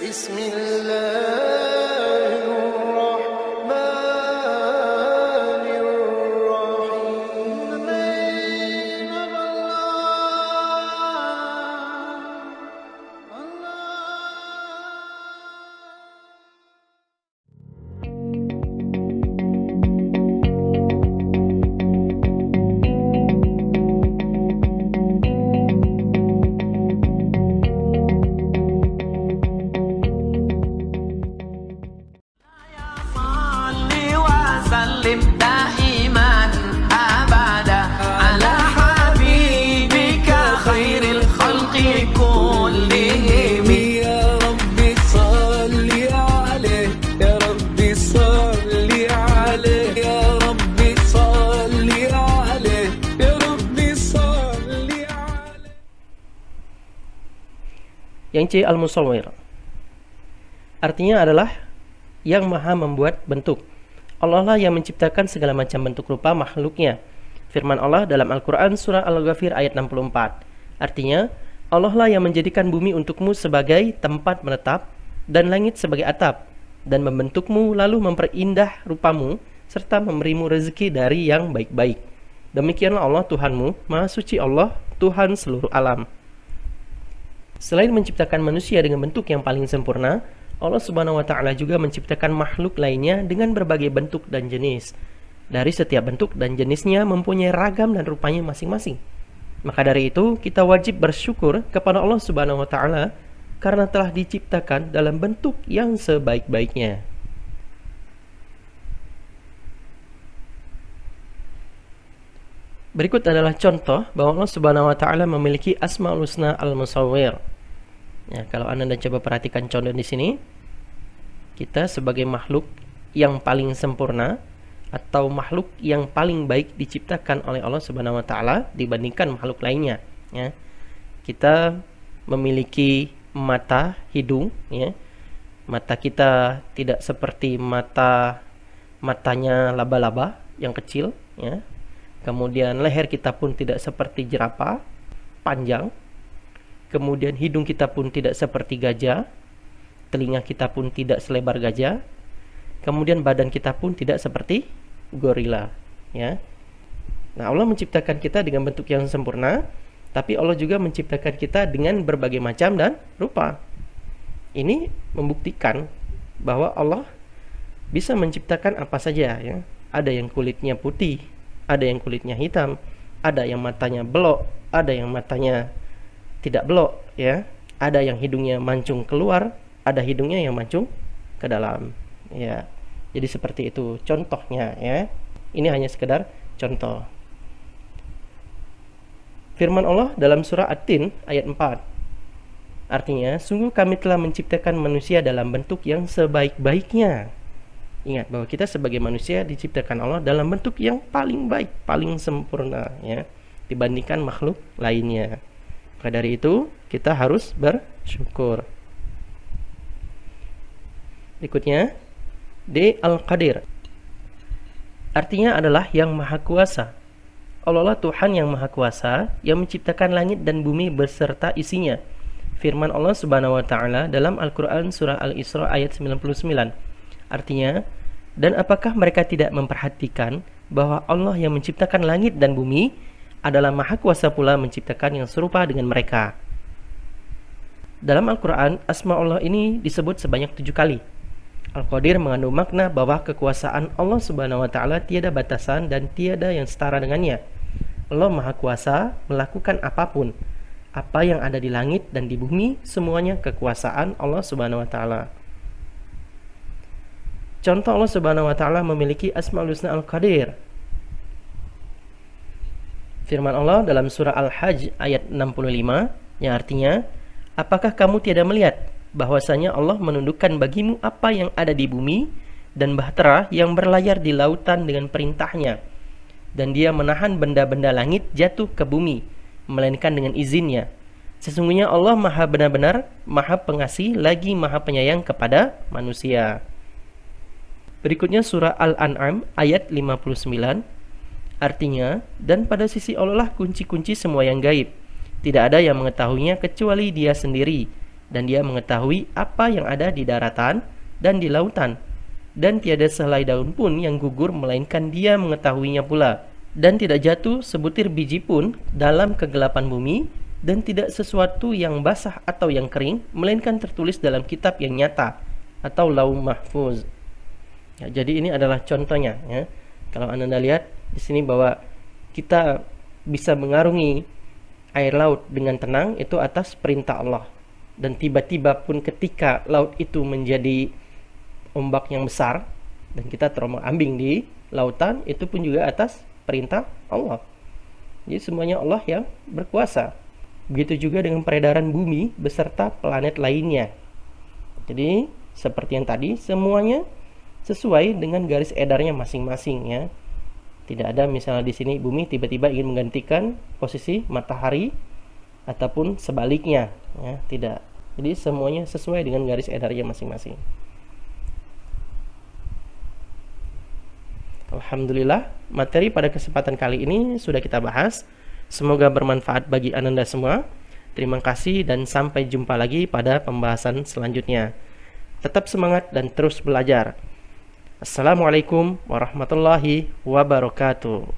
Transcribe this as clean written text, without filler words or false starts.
بسم الله الرحمن الرحيم دائما أبدا على حبيبك خير الخلق كلهم يا رب صل عليه يا رب صل عليه يا رب صل عليه يا رب صل عليه. Yang C al-musawwir artinya adalah yang maha membuat bentuk. Allah lah yang menciptakan segala macam bentuk rupa makhluknya. Firman Allah dalam Al-Quran surah Al-Ghafir ayat 64. Artinya, Allah lah yang menjadikan bumi untukmu sebagai tempat menetap dan langit sebagai atap, dan membentukmu lalu memperindah rupamu serta memberimu rezeki dari yang baik-baik. Demikianlah Allah Tuhanmu, Maha Suci Allah, Tuhan seluruh alam. Selain menciptakan manusia dengan bentuk yang paling sempurna, Allah Subhanahu wa Ta'ala juga menciptakan makhluk lainnya dengan berbagai bentuk dan jenis. Dari setiap bentuk dan jenisnya mempunyai ragam dan rupanya masing-masing. Maka dari itu, kita wajib bersyukur kepada Allah Subhanahu wa Ta'ala karena telah diciptakan dalam bentuk yang sebaik-baiknya. Berikut adalah contoh bahwa Allah Subhanahu wa Ta'ala memiliki Asmaul Husna Al-Musawwir. Ya, kalau Anda coba perhatikan contoh di sini, kita sebagai makhluk yang paling sempurna atau makhluk yang paling baik diciptakan oleh Allah Subhanahu wa Ta'ala dibandingkan makhluk lainnya, ya. Kita memiliki mata, hidung, ya. Mata kita tidak seperti matanya laba-laba yang kecil, ya. Kemudian leher kita pun tidak seperti jerapah panjang. Kemudian hidung kita pun tidak seperti gajah, telinga kita pun tidak selebar gajah, kemudian badan kita pun tidak seperti gorila, ya. Nah, Allah menciptakan kita dengan bentuk yang sempurna, tapi Allah juga menciptakan kita dengan berbagai macam dan rupa. Ini membuktikan bahwa Allah bisa menciptakan apa saja, ya. Ada yang kulitnya putih, ada yang kulitnya hitam, ada yang matanya belok, ada yang matanya tidak belok, ya. Ada yang hidungnya mancung keluar, ada hidungnya yang mancung ke dalam, ya. Jadi seperti itu contohnya, ya. Ini hanya sekedar contoh. Firman Allah dalam surah At-Tin ayat 4. Artinya, sungguh kami telah menciptakan manusia dalam bentuk yang sebaik-baiknya. Ingat bahwa kita sebagai manusia diciptakan Allah dalam bentuk yang paling baik, paling sempurna, ya, dibandingkan makhluk lainnya. Maka dari itu kita harus bersyukur. Berikutnya, D. Al-Qadir artinya adalah yang maha kuasa. Allah lah Tuhan yang maha kuasa yang menciptakan langit dan bumi beserta isinya. Firman Allah Subhanahu wa Ta'ala dalam Al-Quran surah Al-Isra ayat 99. Artinya, dan apakah mereka tidak memperhatikan bahwa Allah yang menciptakan langit dan bumi adalah maha kuasa pula menciptakan yang serupa dengan mereka. Dalam Al-Quran, asma Allah ini disebut sebanyak 7 kali. Al-Qadir mengandung makna bahwa kekuasaan Allah Subhanahu wa Ta'ala tiada batasan dan tiada yang setara dengannya. Allah maha kuasa melakukan apapun. Apa yang ada di langit dan di bumi, semuanya kekuasaan Allah Subhanahu wa Ta'ala. Contoh Allah Subhanahu wa Ta'ala memiliki Asmaul Husna Al-Qadir. Firman Allah dalam surah Al-Hajj ayat 65 yang artinya, apakah kamu tiada melihat bahwasanya Allah menundukkan bagimu apa yang ada di bumi dan bahtera yang berlayar di lautan dengan perintahnya, dan dia menahan benda-benda langit jatuh ke bumi melainkan dengan izinnya. Sesungguhnya Allah maha benar-benar maha pengasih lagi maha penyayang kepada manusia. Berikutnya surah Al-An'am ayat 59. Artinya, dan pada sisi Allah lah kunci-kunci semua yang gaib. Tidak ada yang mengetahuinya kecuali Dia sendiri. dan Dia mengetahui apa yang ada di daratan dan di lautan, dan tiada sehelai daun pun yang gugur melainkan Dia mengetahuinya pula, dan tidak jatuh sebutir biji pun dalam kegelapan bumi, dan tidak sesuatu yang basah atau yang kering melainkan tertulis dalam kitab yang nyata atau lauh mahfuz. Ya, jadi ini adalah contohnya, ya. Kalau Anda lihat di sini bahwa kita bisa mengarungi air laut dengan tenang itu atas perintah Allah. Dan tiba-tiba pun ketika laut itu menjadi ombak yang besar dan kita terombang-ambing di lautan, itu pun juga atas perintah Allah. Jadi semuanya Allah yang berkuasa. Begitu juga dengan peredaran bumi beserta planet lainnya. Jadi seperti yang tadi, semuanya sesuai dengan garis edarnya masing-masing, ya. Tidak ada misalnya di sini bumi tiba-tiba ingin menggantikan posisi matahari ataupun sebaliknya, ya, tidak. Jadi semuanya sesuai dengan garis edarnya masing-masing. Alhamdulillah, materi pada kesempatan kali ini sudah kita bahas. Semoga bermanfaat bagi Anda semua. Terima kasih dan sampai jumpa lagi pada pembahasan selanjutnya. Tetap semangat dan terus belajar. Assalamualaikum warahmatullahi wabarakatuh.